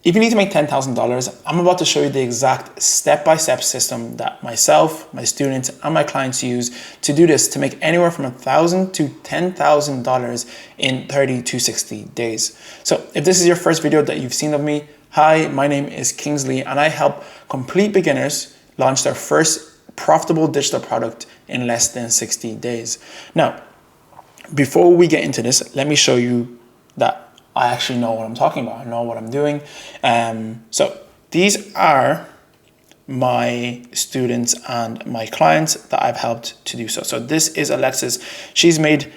If you need to make $10,000, I'm about to show you the exact step-by-step system that myself, my students, and my clients use to do this, to make anywhere from $1,000 to $10,000 in 30 to 60 days. So if this is your first video that you've seen of me, hi, my name is Kingsley, and I help complete beginners launch their first profitable digital product in less than 60 days. Now, before we get into this, let me show you that I actually know what I'm talking about. I know what I'm doing. So these are my students and my clients that I've helped to do so. So this is Alexis. She's made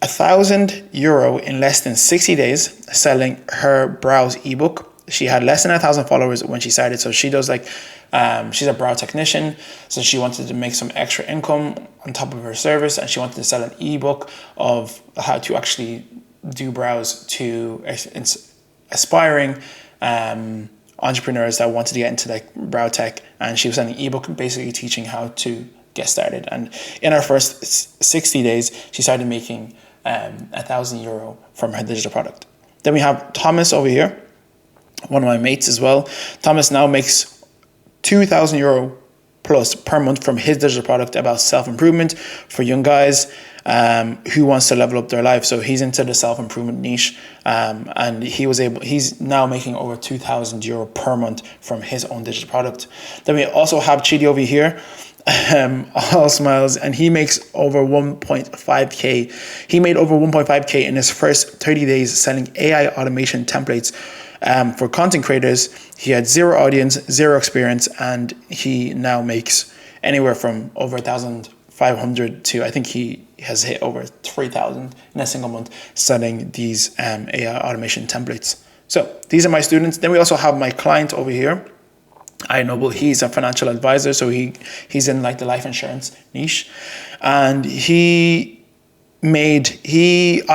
€1,000 in less than 60 days selling her Browse ebook. She had less than 1,000 followers when she started. So she does she's a brow technician. So she wanted to make some extra income on top of her service, and she wanted to sell an ebook of how to actually do brows to aspiring entrepreneurs that wanted to get into brow tech. And she was sending an ebook basically teaching how to get started. And in our first 60 days, she started making €1,000 from her digital product. Then we have Thomas over here, one of my mates as well. Thomas now makes €2,000 plus per month from his digital product about self-improvement for young guys who wants to level up their life. So he's into the self-improvement niche, and he's now making over €2,000 per month from his own digital product. Then we also have Chidi over here, all smiles, and he makes over 1.5K. He made over 1.5K in his first 30 days selling AI automation templates for content creators. He had zero audience, zero experience, and he now makes anywhere from over 1,500 to, I think he has hit over 3,000 in a single month selling these AI automation templates. So these are my students. Then we also have my client over here, iNoble. He's a financial advisor, so he's in the life insurance niche, and I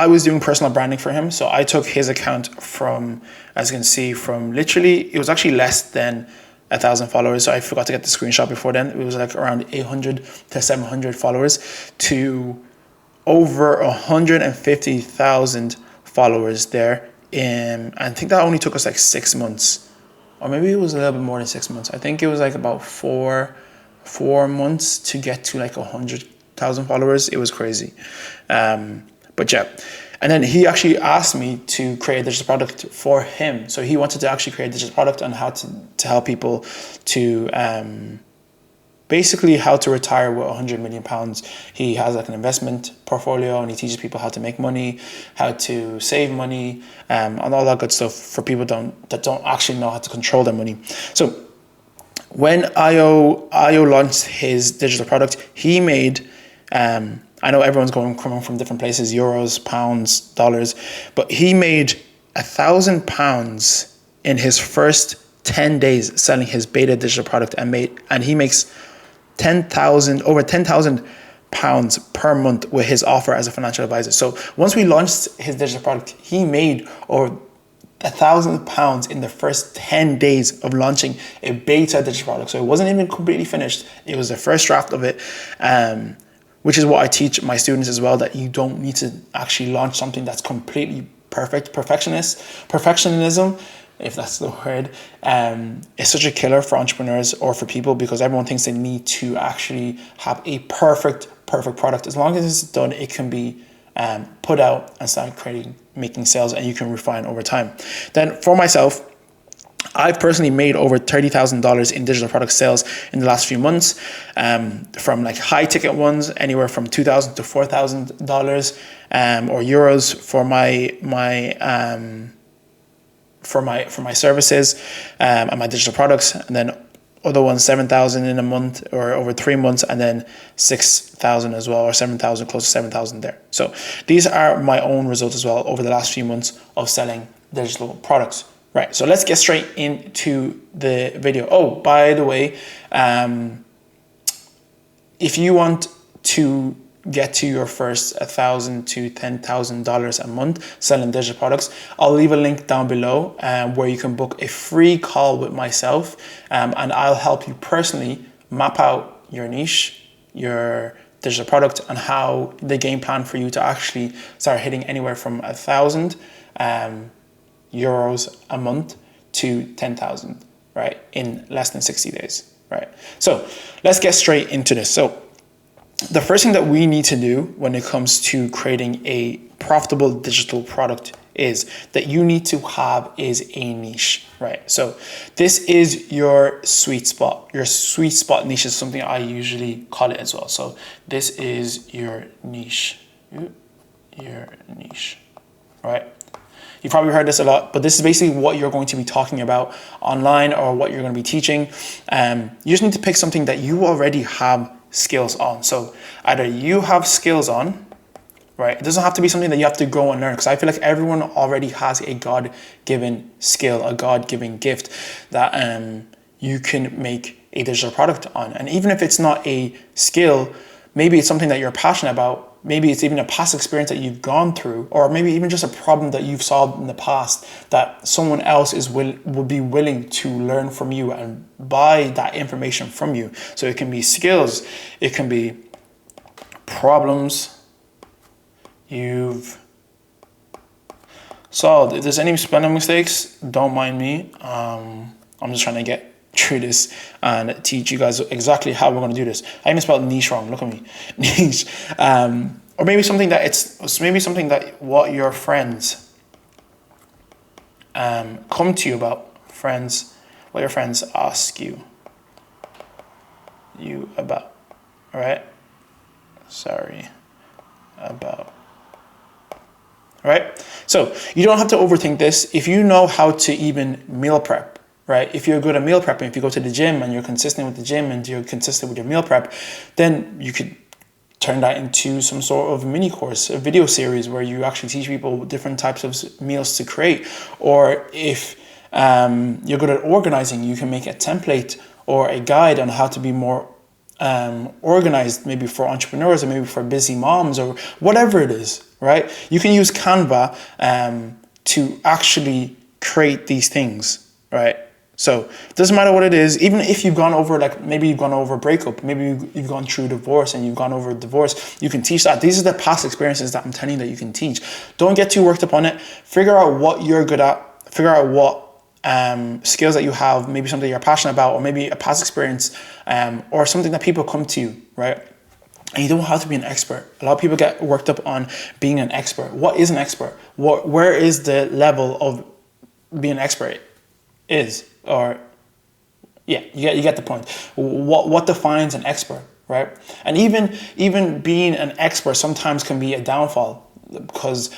was doing personal branding for him. So I took his account from, as you can see, from literally, it was actually less than 1,000 followers. So I forgot to get the screenshot before then. It was around 800 to 700 followers to over 150,000 followers there. I think that only took us 6 months, or maybe it was a little bit more than 6 months. I think it was about four months to get to 100,000 followers. It was crazy. But yeah. And then he actually asked me to create a digital product for him. So he wanted to actually create a digital product on how to help people to basically how to retire with £100 million. He has an investment portfolio, and he teaches people how to make money, how to save money, and all that good stuff for people that don't actually know how to control their money. So when Ayo launched his digital product, he made, I know everyone's coming from different places, euros, pounds, dollars, but he made £1,000 in his first 10 days selling his beta digital product, and he makes over 10,000 pounds per month with his offer as a financial advisor. So once we launched his digital product, he made over £1,000 in the first 10 days of launching a beta digital product. So it wasn't even completely finished. It was the first draft of it, which is what I teach my students as well, that you don't need to actually launch something that's completely perfect. Perfectionism, if that's the word, is such a killer for entrepreneurs or for people, because everyone thinks they need to actually have a perfect product. As long as it's done, it can be put out and start making sales, and you can refine over time. Then for myself, I've personally made over $30,000 in digital product sales in the last few months, from high ticket ones, anywhere from $2,000 to $4,000 or euros for my services and my digital products, and then other ones 7,000 in a month or over 3 months, and then 6,000 as well, or 7,000, close to 7,000 there. So these are my own results as well over the last few months of selling digital products. Right, so let's get straight into the video. Oh, by the way, if you want to get to your first $1,000 to $10,000 a month selling digital products, I'll leave a link down below where you can book a free call with myself, and I'll help you personally map out your niche, your digital product, and how the game plan for you to actually start hitting anywhere from 1,000 euros a month to 10,000, right, in less than 60 days, right? So let's get straight into this. So the first thing that we need to do when it comes to creating a profitable digital product is that you need to have is a niche, right? So this is your sweet spot. Your sweet spot niche is something I usually call it as well. So this is your niche, right? You've probably heard this a lot, but this is basically what you're going to be talking about online or what you're going to be teaching. You just need to pick something that you already have skills on. So either you have skills on, right? It doesn't have to be something that you have to go and learn, because I feel like everyone already has a God-given skill, a God-given gift that you can make a digital product on. And even if it's not a skill, maybe it's something that you're passionate about. Maybe it's even a past experience that you've gone through, or maybe even just a problem that you've solved in the past that someone else would be willing to learn from you and buy that information from you. So it can be skills, it can be problems you've solved. If there's any spelling mistakes, don't mind me. I'm just trying to get through this and teach you guys exactly how we're going to do this. I even spelled niche wrong. Look at me, niche. Or maybe something that what your friends come to you about. What your friends ask you about. All right. All right. So you don't have to overthink this. If you know how to even meal prep, right? If you're good at meal prepping, if you go to the gym and you're consistent with the gym and you're consistent with your meal prep, then you could turn that into some sort of mini course, a video series where you actually teach people different types of meals to create. Or if you're good at organizing, you can make a template or a guide on how to be more organized, maybe for entrepreneurs or maybe for busy moms or whatever it is, right? You can use Canva to actually create these things, right? So it doesn't matter what it is, even if you've gone over, like maybe you've gone over a breakup, maybe you've gone through divorce and you've gone over divorce, you can teach that. These are the past experiences that I'm telling you that you can teach. Don't get too worked up on it. Figure out what you're good at, figure out what skills that you have, maybe something you're passionate about, or maybe a past experience, or something that people come to you, right? And you don't have to be an expert. A lot of people get worked up on being an expert. What is an expert? Where is the level of being an expert is? Or yeah, you get the point. What defines an expert, right? And even being an expert sometimes can be a downfall, because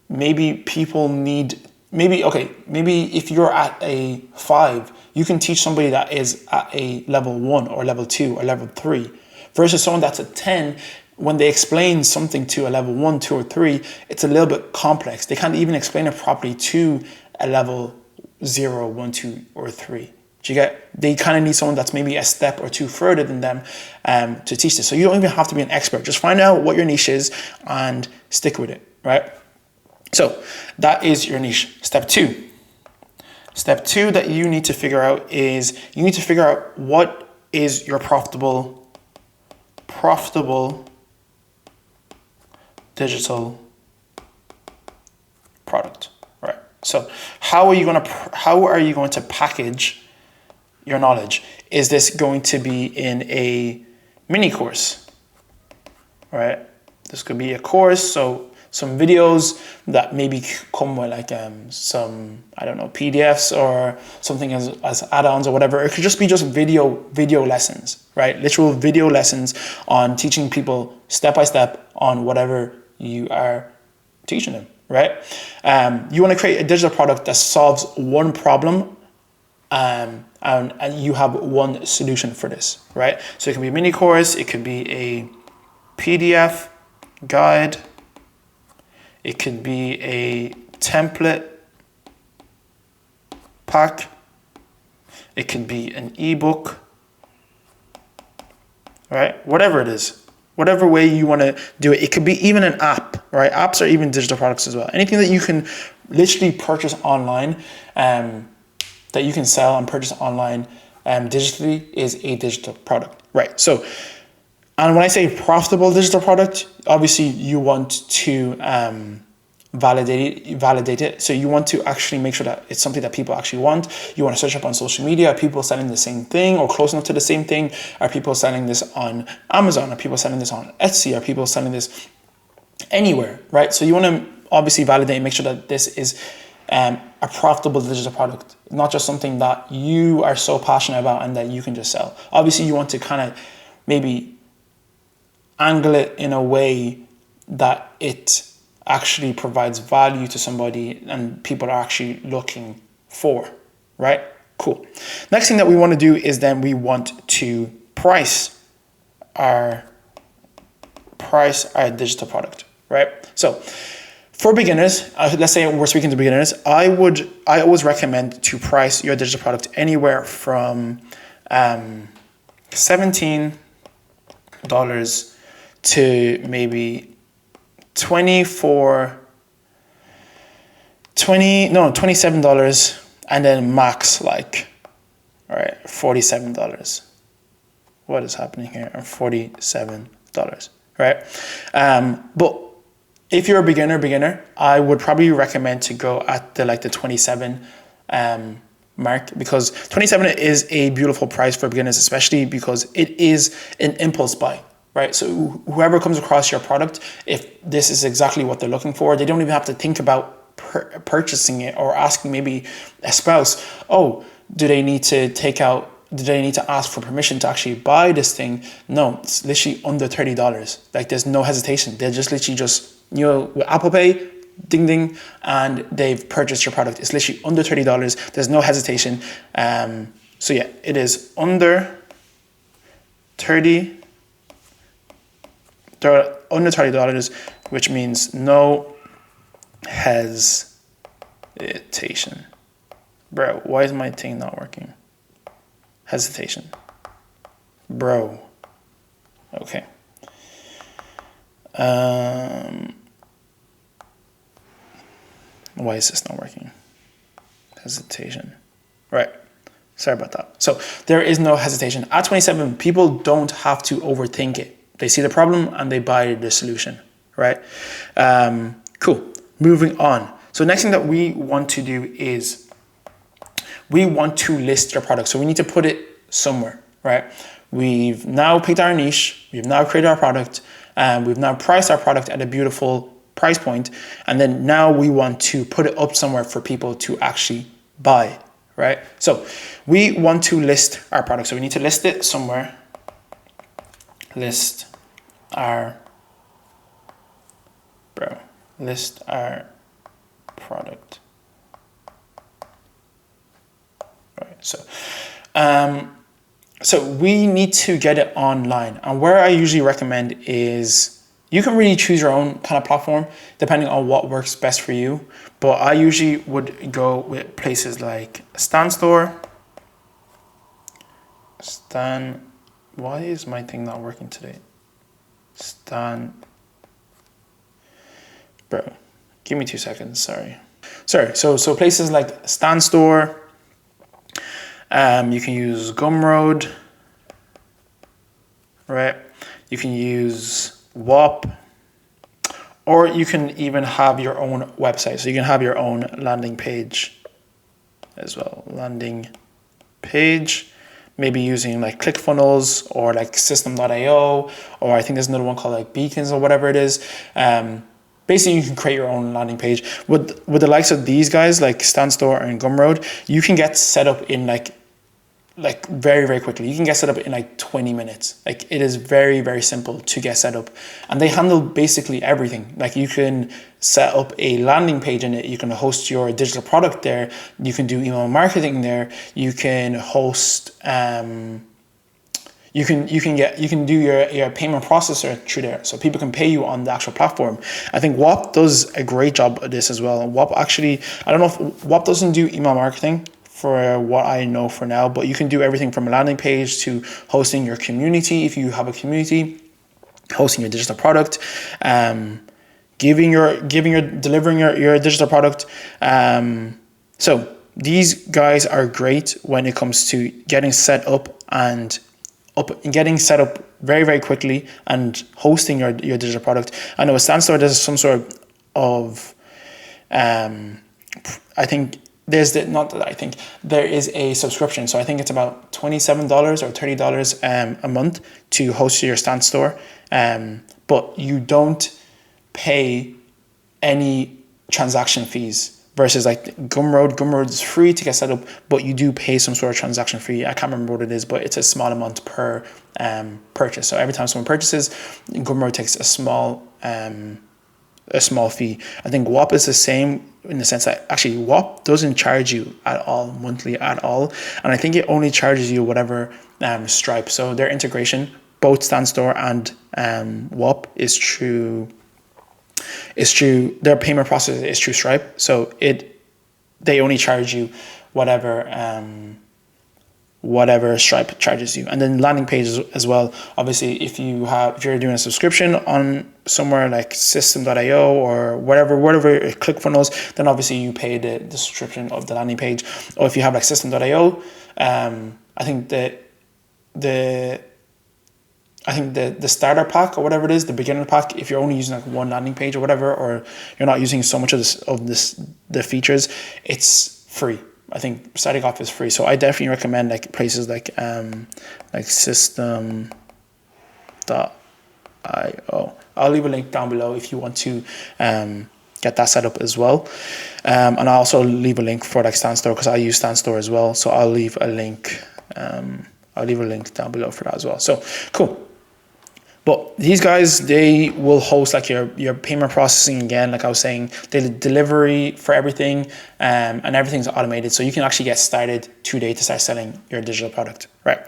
maybe people need, maybe if you're at a 5, you can teach somebody that is at a level 1 or level 2 or level 3 versus someone that's a 10. When they explain something to a level 1, 2, or 3, it's a little bit complex. They can't even explain it properly to a level 0, 1, 2, or 3. Do you get? They kind of need someone that's maybe a step or 2 further than them to teach this. So you don't even have to be an expert. Just find out what your niche is and stick with it, right? So that is your niche. Step 2. Step 2 that you need to figure out is you need to figure out what is your profitable digital product. So how are you going to package your knowledge? Is this going to be in a mini course, right? This could be a course, so some videos that maybe come with like some, I don't know, PDFs or something as add-ons or whatever. It could just be video lessons, right? Literal video lessons on teaching people step by step on whatever you are teaching them. Right? You want to create a digital product that solves one problem, and you have one solution for this, right? So it can be a mini course, it could be a PDF guide, it could be a template pack, it could be an ebook, right? Whatever it is. Whatever way you want to do it. It could be even an app, right? Apps are even digital products as well. Anything that you can literally purchase online, that you can sell and purchase online digitally is a digital product, right? So, and when I say profitable digital product, obviously you want to validate it. So you want to actually make sure that it's something that people actually want. You want to search up on social media. Are people selling the same thing or close enough to the same thing? Are people selling this on Amazon? Are people selling this on Etsy? Are people selling this anywhere, right? So you want to obviously validate and make sure that this is a profitable digital product, not just something that you are so passionate about and that you can just sell. Obviously, you want to kind of maybe angle it in a way that it actually provides value to somebody and people are actually looking for, right? Cool. Next thing that we want to do is then we want to price our digital product, right? So for beginners, let's say we're speaking to beginners, I always recommend to price your digital product anywhere from $17 to maybe $27 and then max like, all right, $47. What is happening here? $47, right? But if you're a beginner, I would probably recommend to go at the 27 mark, because 27 is a beautiful price for beginners, especially because it is an impulse buy, right? So whoever comes across your product, if this is exactly what they're looking for, they don't even have to think about purchasing it or asking maybe a spouse, oh, do they need to ask for permission to actually buy this thing? No, it's literally under $30. Like there's no hesitation. They're just literally with Apple Pay, ding ding, and they've purchased your product. It's literally under $30. There's no hesitation. So yeah, it is under $30, which means no hesitation. Bro, why is my thing not working? Hesitation. Bro. Okay. Why is this not working? Hesitation. Right. Sorry about that. So there is no hesitation. At 27, people don't have to overthink it. They see the problem and they buy the solution. Right. Cool. Moving on. So next thing that we want to do is we want to list your product. So we need to put it somewhere, right? We've now picked our niche. We've now created our product. We've now priced our product at a beautiful price point. And then now we want to put it up somewhere for people to actually buy, right? So we want to list our product. So we need to list it somewhere. List our product. Right. So we need to get it online. And where I usually recommend is, you can really choose your own kind of platform depending on what works best for you. But I usually would go with places like StanStore. Why is my thing not working today? Bro, give me 2 seconds, sorry. So places like StanStore, you can use Gumroad, right? You can use Whop, or you can even have your own website. So you can have your own landing page as well. Landing page, maybe using like ClickFunnels or like System.io, or I think there's another one called like Beacons or whatever it is. Basically, you can create your own landing page. With the likes of these guys, like StanStore and Gumroad, you can get set up in like very, very quickly. You can get set up in like 20 minutes. Like it is very, very simple to get set up. And they handle basically everything. Like you can set up a landing page in it. You can host your digital product there. You can do email marketing there. You can host, you can do your payment processor through there. So people can pay you on the actual platform. I think Whop does a great job of this as well. And Whop actually, I don't know if Whop doesn't do email marketing, for what I know for now, but you can do everything from a landing page to hosting your community if you have a community, hosting your digital product, delivering your digital product. So these guys are great when it comes to getting set up very, very quickly and hosting your digital product. I know with StanStore there's some sort of I think there is a subscription. So I think it's about $27 or $30 a month to host your Stance store. But you don't pay any transaction fees versus like Gumroad. Gumroad is free to get set up, but you do pay some sort of transaction fee. I can't remember what it is, but it's a small amount per purchase. So every time someone purchases, Gumroad takes a small fee. I think Whop is the same in the sense that actually Whop doesn't charge you at all monthly at all, and I think it only charges you whatever Stripe. So their integration, both Stance Store and Whop, is through their payment process is through Stripe. So they only charge you whatever Stripe charges you. And then landing pages as well. Obviously, if you're doing a subscription on somewhere like System.io or whatever ClickFunnels, then obviously you pay the subscription of the landing page. Or if you have like System.io, I think the starter pack or whatever it is, the beginner pack, if you're only using like one landing page or whatever, or you're not using so much of the features, it's free. I think starting off is free. So I definitely recommend like places like System.io. I'll leave a link down below if you want to get that set up as well. And I'll also leave a link for like Stance Store because I use Stance Store as well. So I'll leave a link. I'll leave a link down below for that as well. So cool. But these guys, they will host like your payment processing again. Like I was saying, they delivery for everything, and everything's automated. So you can actually get started today to start selling your digital product, right?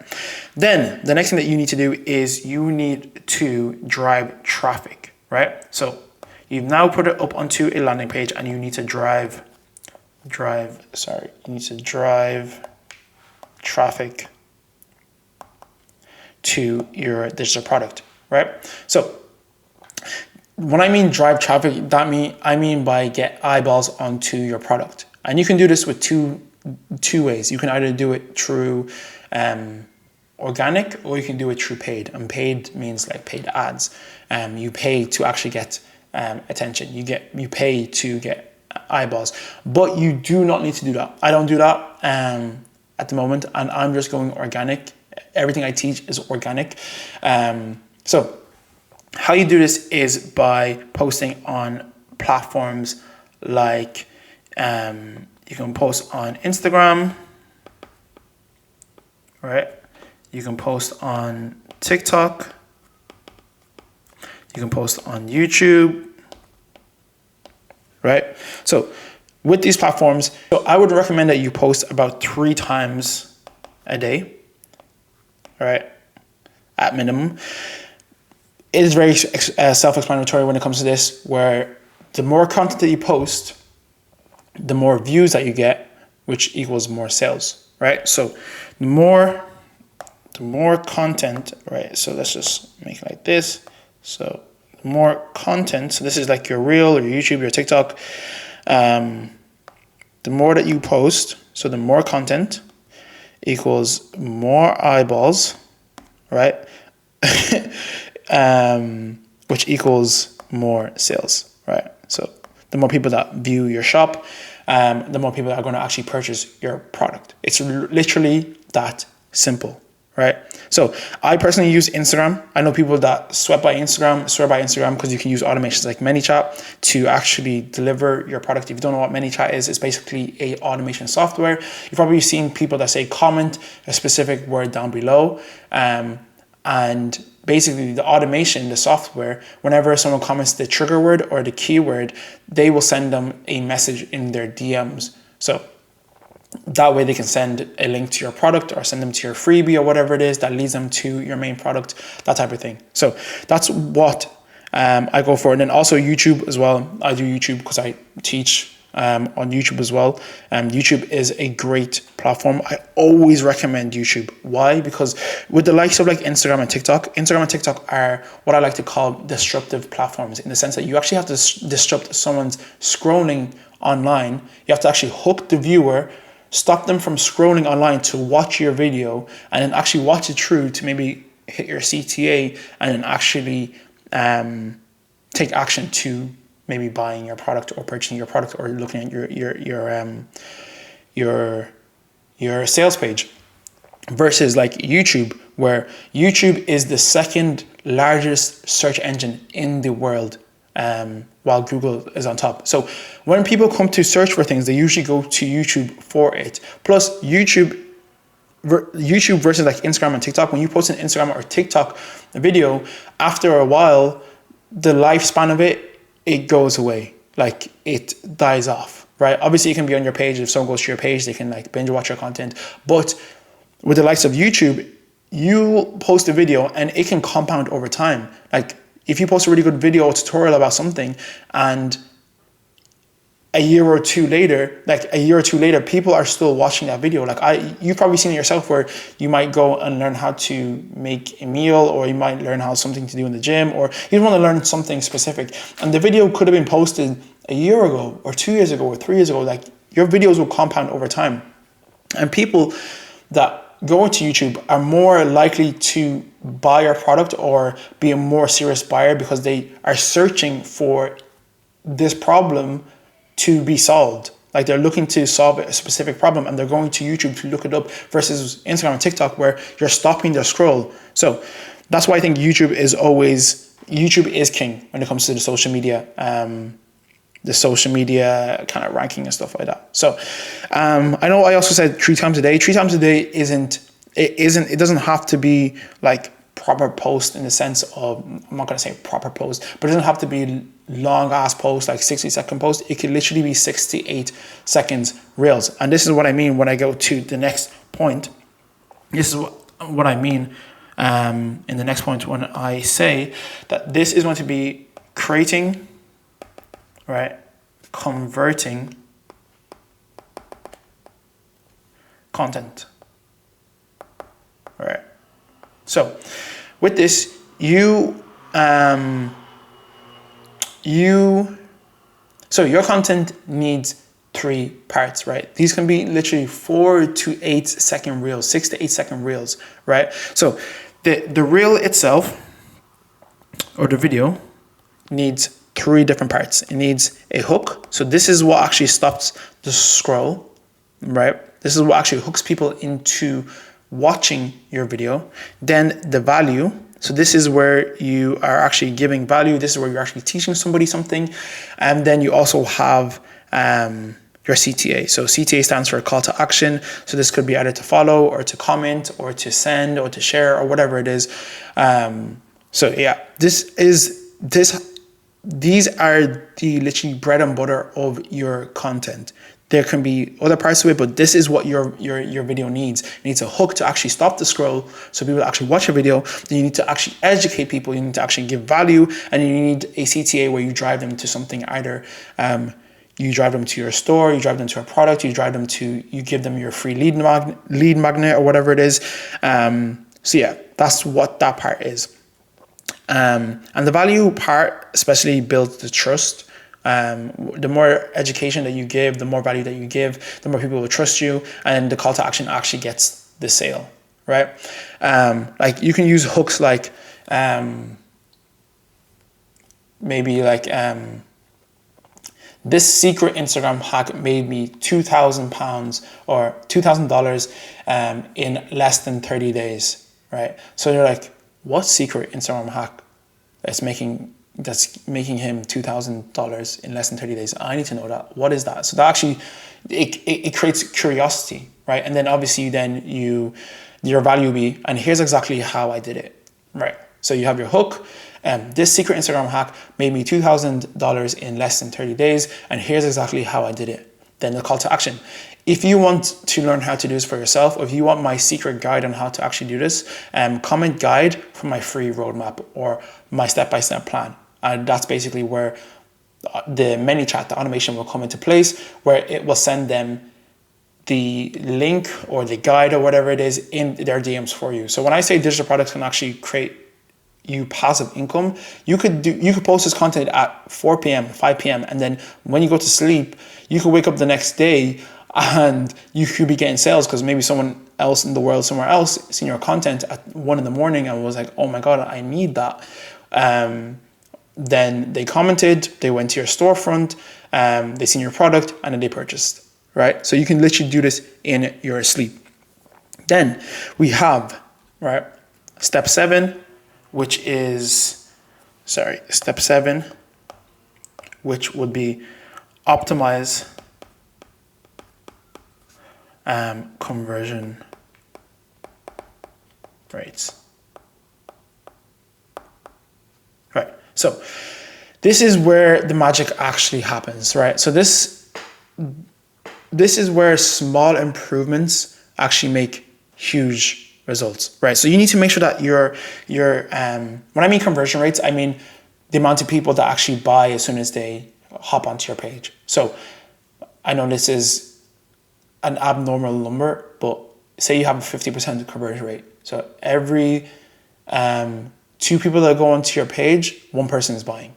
Then the next thing that you need to do is you need to drive traffic, right? So you've now put it up onto a landing page, and you need to drive traffic to your digital product. Right. So when I mean drive traffic, I mean by get eyeballs onto your product. And you can do this with two ways. You can either do it through organic, or you can do it through paid. And paid means like paid ads. You pay to actually get attention. You pay to get eyeballs. But you do not need to do that. I don't do that at the moment, and I'm just going organic. Everything I teach is organic. So how you do this is by posting on platforms like you can post on Instagram, right? You can post on TikTok. You can post on YouTube, right? So with these platforms, so I would recommend that you post about 3 times a day, right? At minimum. It is very self-explanatory when it comes to this, where the more content that you post, the more views that you get, which equals more sales, right? So the more content, right? So let's just make it like this. So the more content, so this is like your Reel or your YouTube, your TikTok. The more that you post, so the more content equals more eyeballs, right? Which equals more sales, right? So the more people that view your shop, the more people that are going to actually purchase your product. It's literally that simple, right? So I personally use Instagram. I know people that swear by Instagram because you can use automations like ManyChat to actually deliver your product. If you don't know what ManyChat is, it's basically a automation software. You've probably seen people that say comment a specific word down below, and basically the automation, the software, whenever someone comments the trigger word or the keyword, they will send them a message in their DMs. So that way they can send a link to your product or send them to your freebie or whatever it is that leads them to your main product, that type of thing. So that's what I go for. And then also YouTube as well. I do YouTube because I teach on YouTube as well. YouTube is a great platform. I always recommend YouTube. Why? Because with the likes of like Instagram and TikTok are what I like to call disruptive platforms, in the sense that you actually have to disrupt someone's scrolling online. You have to actually hook the viewer, stop them from scrolling online to watch your video, and then actually watch it through to maybe hit your CTA, and then actually take action to maybe buying your product or purchasing your product or looking at your sales page. Versus like YouTube, where YouTube is the second largest search engine in the world, while Google is on top. So when people come to search for things, they usually go to YouTube for it. Plus YouTube versus like Instagram and TikTok, when you post an Instagram or TikTok video, after a while, the lifespan of it goes away. Like it dies off, right? Obviously it can be on your page. If someone goes to your page, they can like binge watch your content. But with the likes of YouTube, you post a video and it can compound over time. Like if you post a really good video or tutorial about something, and a year or two later, people are still watching that video. Like you've probably seen it yourself, where you might go and learn how to make a meal, or you might learn how something to do in the gym, or you want to learn something specific. And the video could have been posted a year ago or 2 years ago or 3 years ago. Like your videos will compound over time. And people that go into YouTube are more likely to buy your product or be a more serious buyer, because they are searching for this problem to be solved. Like they're looking to solve a specific problem and they're going to YouTube to look it up, versus Instagram and TikTok where you're stopping their scroll. So that's why I think YouTube is king when it comes to the social media kind of ranking and stuff like that. So I know I also said 3 times a day. 3 times a day it doesn't have to be like proper post in the sense of, I'm not going to say proper post, but it doesn't have to be long ass post, like 60-second post. It could literally be 68 seconds reels. And this is what I mean when I go to the next point. This is what I mean in the next point when I say that this is going to be creating, right, converting content. All right. So with this, so your content needs 3 parts, right? These can be literally 4 to 8 second reels, 6 to 8 second reels, right? So the reel itself, or the video, needs 3 different parts. It needs a hook. So this is what actually stops the scroll, right? This is what actually hooks people into watching your video. Then the value. So this is where you are actually giving value. This is where you're actually teaching somebody something. And then you also have your CTA. So CTA stands for call to action. So this could be either to follow or to comment or to send or to share or whatever it is. So yeah, these are the literally bread and butter of your content. There can be other parts of it, but this is what your video needs. It needs a hook to actually stop the scroll so people actually watch your video. Then you need to actually educate people. You need to actually give value, and you need a CTA where you drive them to something. Either you drive them to your store, you drive them to a product, you give them your free lead magnet or whatever it is. So yeah, that's what that part is. And the value part especially builds the trust. The more education that you give, the more value that you give, the more people will trust you, and the call to action actually gets the sale, right? Like you can use hooks like maybe like this secret Instagram hack made me £2,000 or $2,000 in less than 30 days, right? So you're like, what secret Instagram hack that's making him $2,000 in less than 30 days? I need to know that. What is that? So that actually, it creates curiosity, right? And then obviously your value will be, and here's exactly how I did it, right? So you have your hook. This secret Instagram hack made me $2,000 in less than 30 days, and here's exactly how I did it. Then the call to action. If you want to learn how to do this for yourself, or if you want my secret guide on how to actually do this, comment guide for my free roadmap or my step-by-step plan. And that's basically where the ManyChat, the automation will come into place, where it will send them the link or the guide or whatever it is in their DMs for you. So when I say digital products can actually create you passive income, you could post this content at 4 p.m., 5 p.m. And then when you go to sleep, you could wake up the next day and you could be getting sales because maybe someone else in the world, somewhere else, seen your content at 1 a.m. and was like, oh my God, I need that. then they commented, they went to your storefront, they seen your product, and then they purchased, right? So you can literally do this in your sleep. Then we have, right, step 7, which is, step 7, which would be optimize conversion rates. Right, so this is where the magic actually happens, right? So this is where small improvements actually make huge results, right? So you need to make sure that your when I mean conversion rates, I mean the amount of people that actually buy as soon as they hop onto your page. So I know this is an abnormal number, but say you have a 50% conversion rate. So every 2 people that go onto your page, 1 person is buying,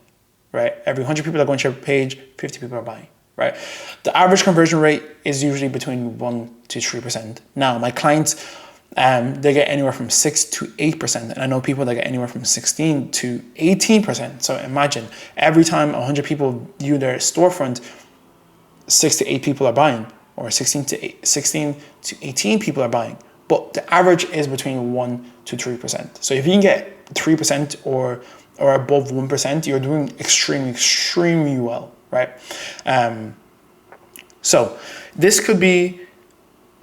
right? Every 100 people that go onto your page, 50 people are buying, right? The average conversion rate is usually between 1 to 3%. Now, my clients, they get anywhere from 6 to 8%. And I know people that get anywhere from 16 to 18%. So imagine every time 100 people view their storefront, 6 to 8 people are buying, or 16 to 18 people are buying. But the average is between 1 to 3%. So if you can get 3% or above 1%, you're doing extremely well, right? So this could be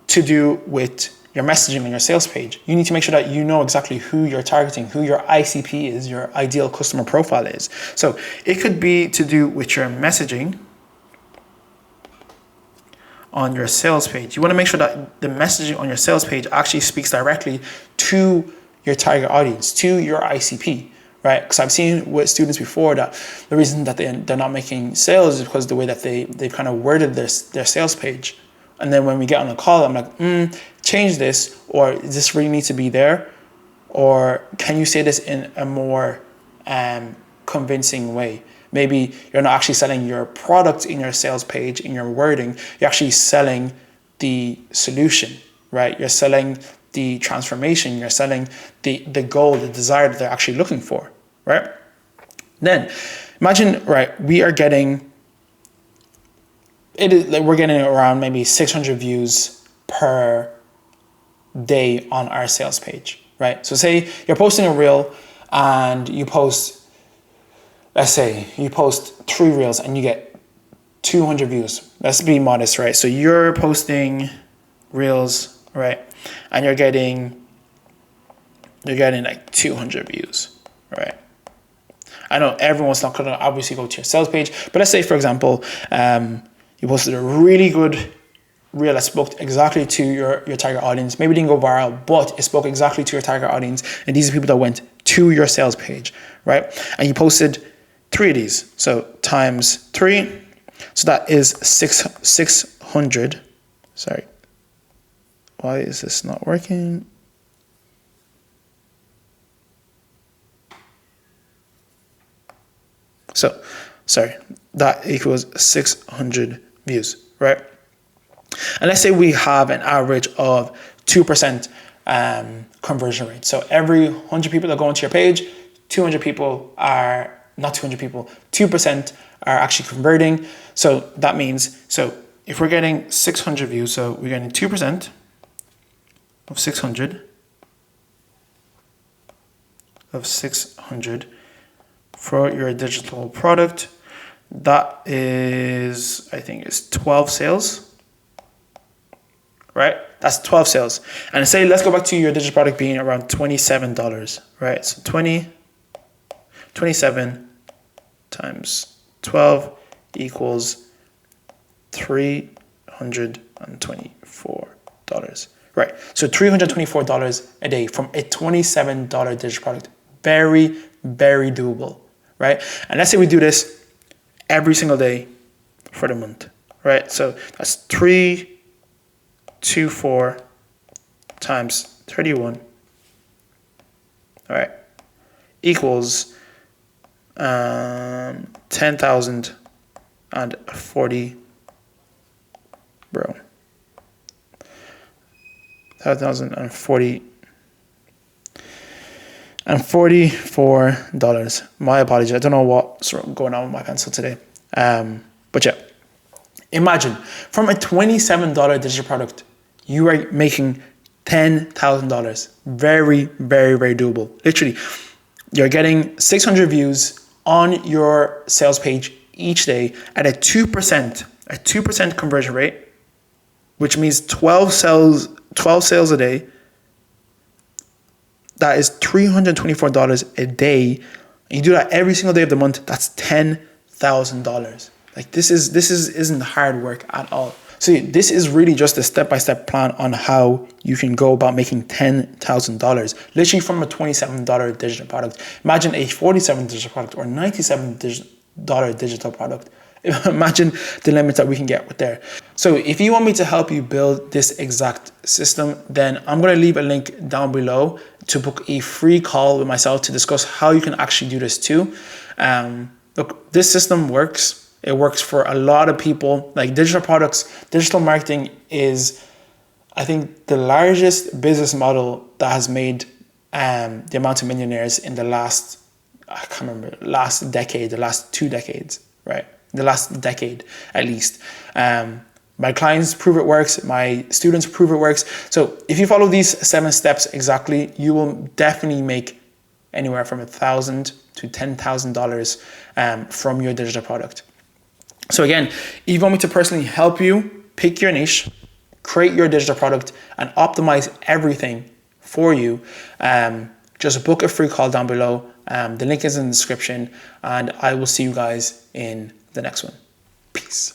to do with your messaging on your sales page. You need to make sure that you know exactly who you're targeting, who your ICP is, your ideal customer profile is. So it could be to do with your messaging on your sales page. You want to make sure that the messaging on your sales page actually speaks directly to your target audience, to your ICP, right? Because I've seen with students before that the reason that they're not making sales is because the way that they've kind of worded their sales page. And then when we get on a call, I'm like, change this, or does this really need to be there? Or can you say this in a more convincing way? Maybe you're not actually selling your product in your sales page, in your wording, you're actually selling the solution, right? You're selling the transformation, you're selling the goal, the desire that they're actually looking for, right? Then imagine, right, we're getting around maybe 600 views per day on our sales page, right? So say you're posting a reel and you post, let's say you post 3 reels and you get 200 views. Let's be modest, right? So you're posting reels, right? And you're getting like 200 views, right? I know everyone's not gonna obviously go to your sales page, but let's say, for example, you posted a really good reel that spoke exactly to your target audience. Maybe it didn't go viral, but it spoke exactly to your target audience. And these are people that went to your sales page, right? And you posted 3 of these. So times 3. So that is 600. Sorry. Why is this not working? So, sorry. That equals 600 views, right? And let's say we have an average of 2% conversion rate. So every 100 people that go onto your page, 200 people are, not 200 people, 2% are actually converting. So that means, so if we're getting 600 views, so we're getting 2% of 600 for your digital product. That is, I think it's 12 sales. Right? That's 12 sales. And say, let's go back to your digital product being around $27, right? So 27 times 12 equals $324, right? So $324 a day from a $27 digital product. Very, very doable, right? And let's say we do this every single day for the month, right? So that's 324 times 31, all right, equals 10,040, bro. 10,040 and $44. My apologies. I don't know what's going on with my pencil today. But yeah, imagine from a $27 digital product, you are making $10,000. Very, very, very doable. Literally, you're getting 600 views on your sales page each day at a 2% conversion rate, which means 12 sales a day. That is $324 a day. And you do that every single day of the month. That's $10,000. Like this isn't hard work at all. So this is really just a step-by-step plan on how you can go about making $10,000, literally from a $27 digital product. Imagine a $47 digital product or $97 digital product. Imagine the limits that we can get with there. So if you want me to help you build this exact system, then I'm going to leave a link down below to book a free call with myself to discuss how you can actually do this too. Look, this system works. It works for a lot of people. Like digital products, digital marketing is, I think, the largest business model that has made the amount of millionaires in the last, I can't remember, last decade, the last 2 decades, right? The last decade at least. My clients prove it works. My students prove it works. So if you follow these 7 steps exactly, you will definitely make anywhere from $1,000 to $10,000 from your digital product. So again, if you want me to personally help you pick your niche, create your digital product, and optimize everything for you, just book a free call down below. The link is in the description, and I will see you guys in the next one. Peace.